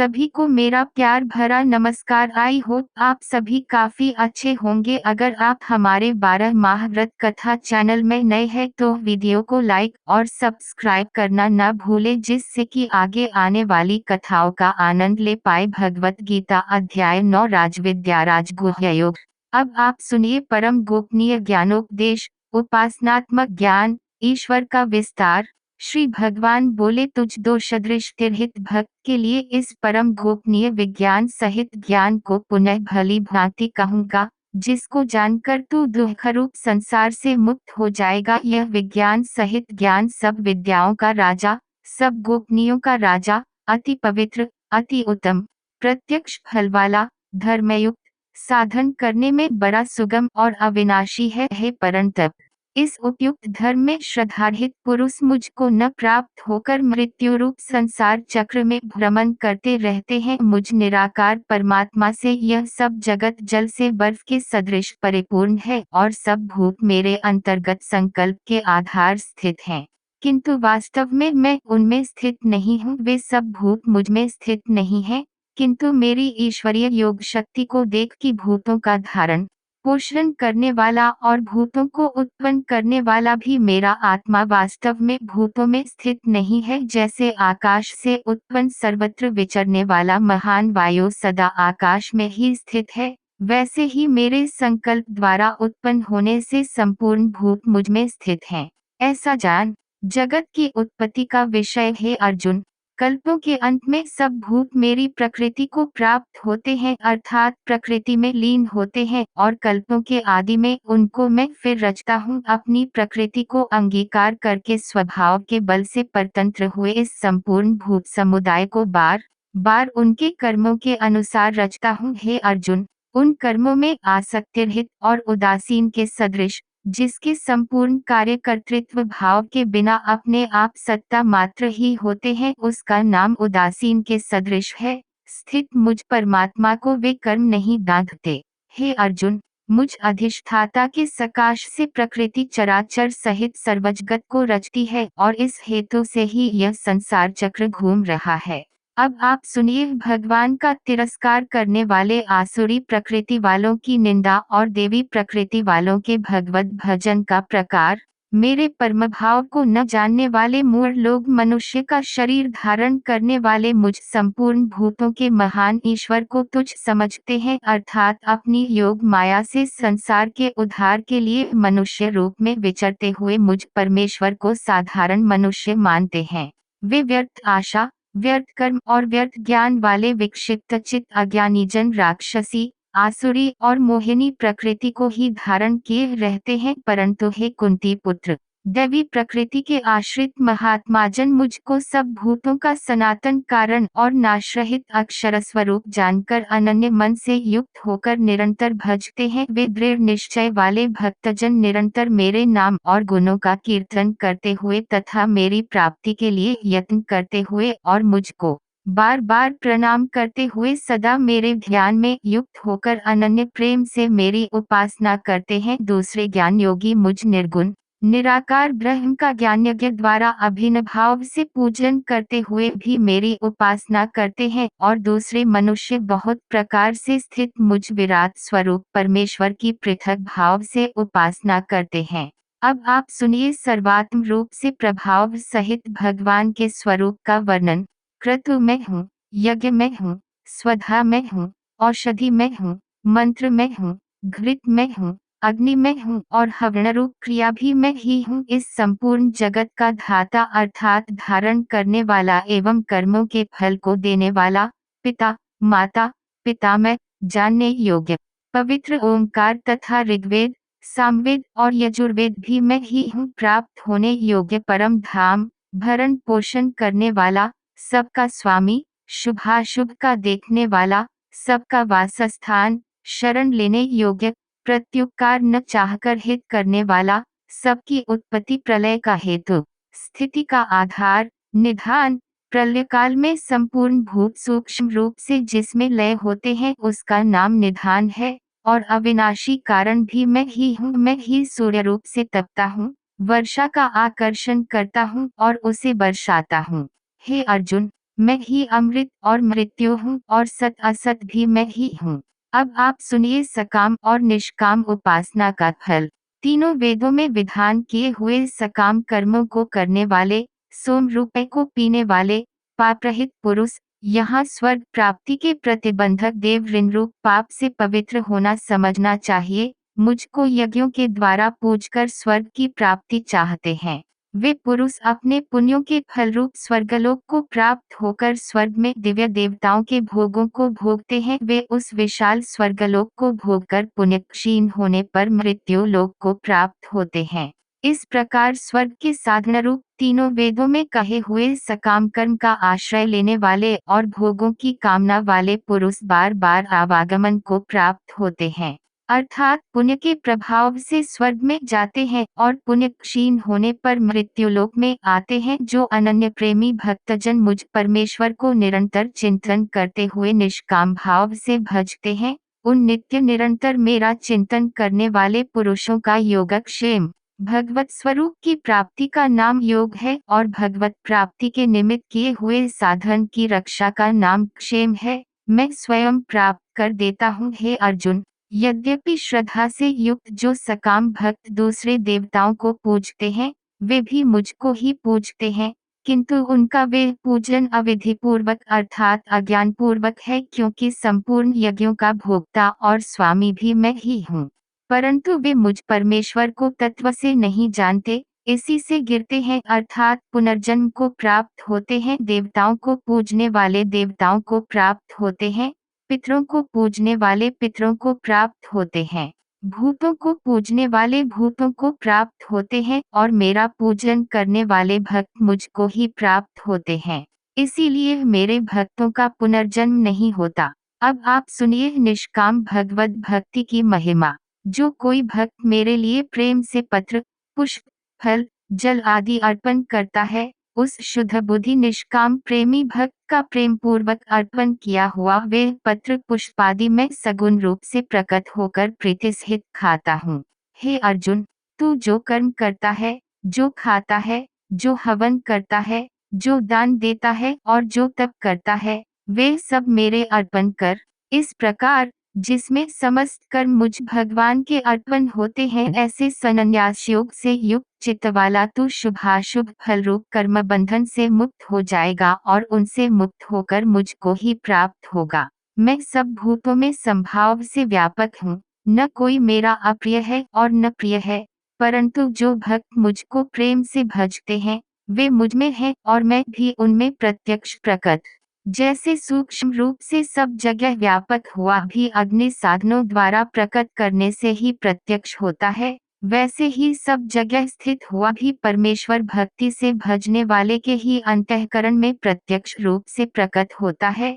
सभी को मेरा प्यार भरा नमस्कार। आई होप आप सभी काफी अच्छे होंगे। अगर आप हमारे 12 माह व्रत कथा चैनल में नए हैं तो वीडियो को लाइक और सब्सक्राइब करना न भूलें, जिससे कि आगे आने वाली कथाओं का आनंद ले पाए। भगवत गीता अध्याय 9 राजविद्या राजगुह्य योग। अब आप सुनिए परम गोपनीय ज्ञानोपदेश, उपासनात्मक ज्ञान, ईश्वर का विस्तार। श्री भगवान बोले, तुझ दोषदृश तिरहित भक्त के लिए इस परम गोपनीय विज्ञान सहित ज्ञान को पुनः भली भांति कहूँगा, जिसको जानकर तू दुःखरूप संसार से मुक्त हो जाएगा। यह विज्ञान सहित ज्ञान सब विद्याओं का राजा, सब गोपनीयों का राजा, अति पवित्र, अति उत्तम, प्रत्यक्ष फल वाला, धर्मयुक्त, साधन करने में बड़ा सुगम और अविनाशी है। हे परंतप, इस उपयुक्त धर्म में श्रद्धारहित पुरुष मुझको न प्राप्त होकर मृत्यु रूप संसार चक्र में भ्रमण करते रहते हैं। मुझ निराकार परमात्मा से यह सब जगत जल से बर्फ के सदृश परिपूर्ण है और सब भूत मेरे अंतर्गत संकल्प के आधार स्थित हैं, किंतु वास्तव में मैं उनमें स्थित नहीं हूँ। वे सब भूत मुझ में स्थित नहीं हैं, किंतु मेरी ईश्वरीय योग शक्ति को देख कि भूतों का धारण पोषण करने वाला और भूतों को उत्पन्न करने वाला भी मेरा आत्मा वास्तव में भूतों में स्थित नहीं है। जैसे आकाश से उत्पन्न सर्वत्र विचरने वाला महान वायु सदा आकाश में ही स्थित है, वैसे ही मेरे संकल्प द्वारा उत्पन्न होने से संपूर्ण भूत मुझ में स्थित हैं। ऐसा जान। जगत की उत्पत्ति का विषय है अर्जुन। कल्पों के अंत में सब भूत मेरी प्रकृति को प्राप्त होते हैं, अर्थात प्रकृति में लीन होते हैं, और कल्पों के आदि में उनको मैं फिर रचता हूँ। अपनी प्रकृति को अंगीकार करके स्वभाव के बल से परतंत्र हुए इस संपूर्ण भूत समुदाय को बार बार उनके कर्मों के अनुसार रचता हूँ। हे अर्जुन, उन कर्मों में आसक्तिरहित और उदासीन के सदृश, जिसके संपूर्ण कार्य कर्तृत्व भाव के बिना अपने आप सत्ता मात्र ही होते हैं, उसका नाम उदासीन के सदृश है। स्थित मुझ परमात्मा को वे कर्म नहीं बांधते। हे अर्जुन, मुझ अधिष्ठाता के सकाश से प्रकृति चराचर सहित सर्वजगत को रचती है और इस हेतु से ही यह संसार चक्र घूम रहा है। अब आप सुनिए भगवान का तिरस्कार करने वाले आसुरी प्रकृति वालों की निंदा और देवी प्रकृति वालों के भगवत भजन का प्रकार। मेरे परम भाव को न जानने वाले मूढ़ लोग मनुष्य का शरीर धारण करने वाले मुझ संपूर्ण भूतों के महान ईश्वर को तुच्छ समझते हैं, अर्थात अपनी योग माया से संसार के उद्धार के लिए मनुष्य रूप में विचरते हुए मुझ परमेश्वर को साधारण मनुष्य मानते हैं। वे व्यर्थ आशा, व्यर्थ कर्म और व्यर्थ ज्ञान वाले विक्षिप्त चित्त अज्ञानी जन राक्षसी, आसुरी और मोहिनी प्रकृति को ही धारण किए रहते हैं। परंतु हे कुंती पुत्र, दैवी प्रकृति के आश्रित महात्मा जन मुझको सब भूतों का सनातन कारण और नाशरहित अक्षर स्वरूप जानकर अनन्य मन से युक्त होकर निरंतर भजते हैं। वे दृढ़ निश्चय वाले भक्तजन निरंतर मेरे नाम और गुणों का कीर्तन करते हुए तथा मेरी प्राप्ति के लिए यत्न करते हुए और मुझको बार बार प्रणाम करते हुए सदा मेरे ध्यान में युक्त होकर अनन्य प्रेम से मेरी उपासना करते हैं। दूसरे ज्ञान योगी मुझ निर्गुण निराकार ब्रह्म का ज्ञानयज्ञ द्वारा अभिन्न भाव से पूजन करते हुए भी मेरी उपासना करते हैं, और दूसरे मनुष्य बहुत प्रकार से स्थित मुझ विराट स्वरूप परमेश्वर की पृथक भाव से उपासना करते हैं। अब आप सुनिए सर्वात्म रूप से प्रभाव सहित भगवान के स्वरूप का वर्णन। क्रतु में हूँ, यज्ञ में हूँ, स्वधा में हूँ, औषधि में हूँ, मंत्र में हूँ, घृत में हूँ, अग्नि में हूँ और हवन रूप क्रिया भी मैं ही हूँ। इस संपूर्ण जगत का धाता अर्थात धारण करने वाला एवं कर्मों के फल को देने वाला, पिता, माता, पितामह, जानने योग्य, पवित्र ओंकार तथा ऋग्वेद, सामवेद और यजुर्वेद भी मैं ही हूँ। प्राप्त होने योग्य परम धाम, भरण पोषण करने वाला, सबका स्वामी, शुभाशुभ का देखने वाला, सबका वासस्थान, शरण लेने योग्य, प्रत्युपकार न चाहकर हित करने वाला, सबकी उत्पत्ति प्रलय का हेतु, स्थिति का आधार, निधान, प्रलय काल में संपूर्ण भूत सूक्ष्म रूप से जिसमें लय होते हैं उसका नाम निधान है, और अविनाशी कारण भी मैं ही हूँ। मैं ही सूर्य रूप से तपता हूँ, वर्षा का आकर्षण करता हूँ और उसे बरसाता हूँ। हे अर्जुन, मैं ही अमृत और मृत्यु हूँ और सत असत भी मैं ही हूँ। अब आप सुनिए सकाम और निष्काम उपासना का फल। तीनों वेदों में विधान किए हुए सकाम कर्मों को करने वाले, सोम रूपे को पीने वाले, पाप रहित पुरुष, यहाँ स्वर्ग प्राप्ति के प्रतिबंधक देव ऋण रूप पाप से पवित्र होना समझना चाहिए। मुझको यज्ञों के द्वारा पूजकर स्वर्ग की प्राप्ति चाहते हैं। वे पुरुष अपने पुण्यों के फल रूप स्वर्गलोक को प्राप्त होकर स्वर्ग में दिव्य देवताओं के भोगों को भोगते हैं। वे उस विशाल स्वर्गलोक को भोगकर पुण्य क्षीण होने पर मृत्यु लोक को प्राप्त होते हैं। इस प्रकार स्वर्ग के साधन रूप तीनों वेदों में कहे हुए सकाम कर्म का आश्रय लेने वाले और भोगों की कामना वाले पुरुष बार बार आवागमन को प्राप्त होते हैं, अर्थात पुण्य के प्रभाव से स्वर्ग में जाते हैं और पुण्य क्षीण होने पर मृत्युलोक में आते हैं। जो अनन्य प्रेमी भक्तजन मुझ परमेश्वर को निरंतर चिंतन करते हुए निष्काम भाव से भजते हैं, उन नित्य निरंतर मेरा चिंतन करने वाले पुरुषों का योगक्षेम, भगवत स्वरूप की प्राप्ति का नाम योग है और भगवत प्राप्ति के निमित्त किए हुए साधन की रक्षा का नाम क्षेम है। मैं स्वयं प्राप्त कर देता हूँ। हे अर्जुन, यद्यपि श्रद्धा से युक्त जो सकाम भक्त दूसरे देवताओं को पूजते हैं, वे भी मुझको ही पूजते हैं, किंतु उनका वे पूजन अविधिपूर्वक अर्थात अज्ञानपूर्वक है, क्योंकि संपूर्ण यज्ञों का भोक्ता और स्वामी भी मैं ही हूँ। परंतु वे मुझ परमेश्वर को तत्व से नहीं जानते, इसी से गिरते हैं अर्थात पुनर्जन्म को प्राप्त होते हैं। देवताओं को पूजने वाले देवताओं को प्राप्त होते हैं, पितरों को पूजने वाले पितरों को प्राप्त होते हैं, भूतों को पूजने वाले भूतों को प्राप्त होते हैं और मेरा पूजन करने वाले भक्त मुझको ही प्राप्त होते हैं। इसीलिए मेरे भक्तों का पुनर्जन्म नहीं होता। अब आप सुनिए निष्काम भगवत भक्ति की महिमा। जो कोई भक्त मेरे लिए प्रेम से पत्र, पुष्प, फल, जल आदि अर्पण करता है, उस शुद्ध बुद्धि निष्काम प्रेमी भक्त का प्रेम पूर्वक अर्पण किया हुआ वे पत्र पुष्पादि में सगुण रूप से प्रकट होकर प्रीतिसहित खाता हूँ। हे अर्जुन, तू जो कर्म करता है, जो खाता है, जो हवन करता है, जो दान देता है और जो तप करता है, वे सब मेरे अर्पण कर। इस प्रकार जिसमें समस्त कर्म मुझ भगवान के अर्पण होते हैं, ऐसे संन्यास योग से युक्त चित्त वाला तू शुभाशुभ फल रूप कर्म बंधन से मुक्त हो जाएगा और उनसे मुक्त होकर मुझको ही प्राप्त होगा। मैं सब भूतों में संभाव से व्यापक हूँ, न कोई मेरा अप्रिय है और न प्रिय है, परंतु जो भक्त मुझको प्रेम से भजते हैं, वे मुझमें हैं और मैं भी उनमें प्रत्यक्ष प्रकट। जैसे सूक्ष्म रूप से सब जगह व्यापक हुआ भी अग्नि साधनों द्वारा प्रकट करने से ही प्रत्यक्ष होता है, वैसे ही सब जगह स्थित हुआ भी परमेश्वर भक्ति से भजने वाले के ही अंतःकरण में प्रत्यक्ष रूप से प्रकट होता है।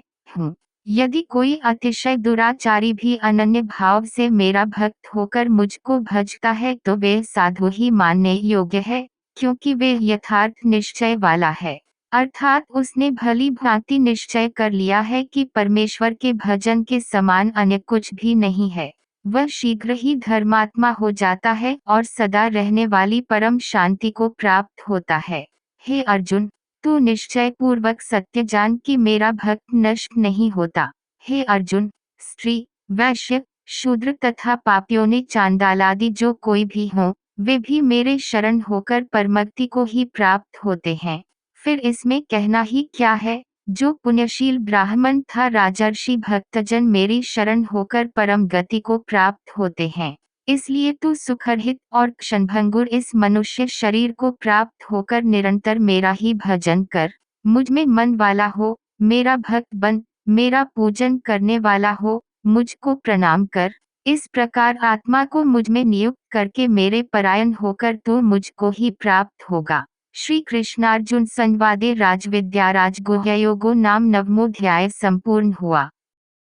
यदि कोई अतिशय दुराचारी भी अनन्य भाव से मेरा भक्त होकर मुझको भजता है, तो वे साधु ही मानने योग्य है, क्योंकि वे यथार्थ निश्चय वाला है, अर्थात उसने भली भांति निश्चय कर लिया है कि परमेश्वर के भजन के समान अन्य कुछ भी नहीं है। वह शीघ्र ही धर्मात्मा हो जाता है और सदा रहने वाली परम शांति को प्राप्त होता है। हे अर्जुन, तू निश्चय पूर्वक सत्य जान कि मेरा भक्त नष्ट नहीं होता। हे अर्जुन, स्त्री, वैश्य, शूद्र तथा पापियों ने चांडालादि जो कोई भी हो, वे भी मेरे शरण होकर परमगति को ही प्राप्त होते हैं। फिर इसमें कहना ही क्या है। जो पुण्यशील ब्राह्मण था राजर्षि भक्तजन मेरी शरण होकर परम गति को प्राप्त होते हैं। इसलिए तू सुखरहित और क्षणभंगुर इस मनुष्य शरीर को प्राप्त होकर निरंतर मेरा ही भजन कर, मुझ में मन वाला हो, मेरा भक्त बन, मेरा पूजन करने वाला हो, मुझको प्रणाम कर। इस प्रकार आत्मा को मुझ में नियुक्त करके मेरे परायण होकर तू मुझको ही प्राप्त होगा। श्री कृष्णार्जुन संवादे राजविद्या राजगुह्ययोगो नाम 9वां अध्याय संपूर्ण हुआ।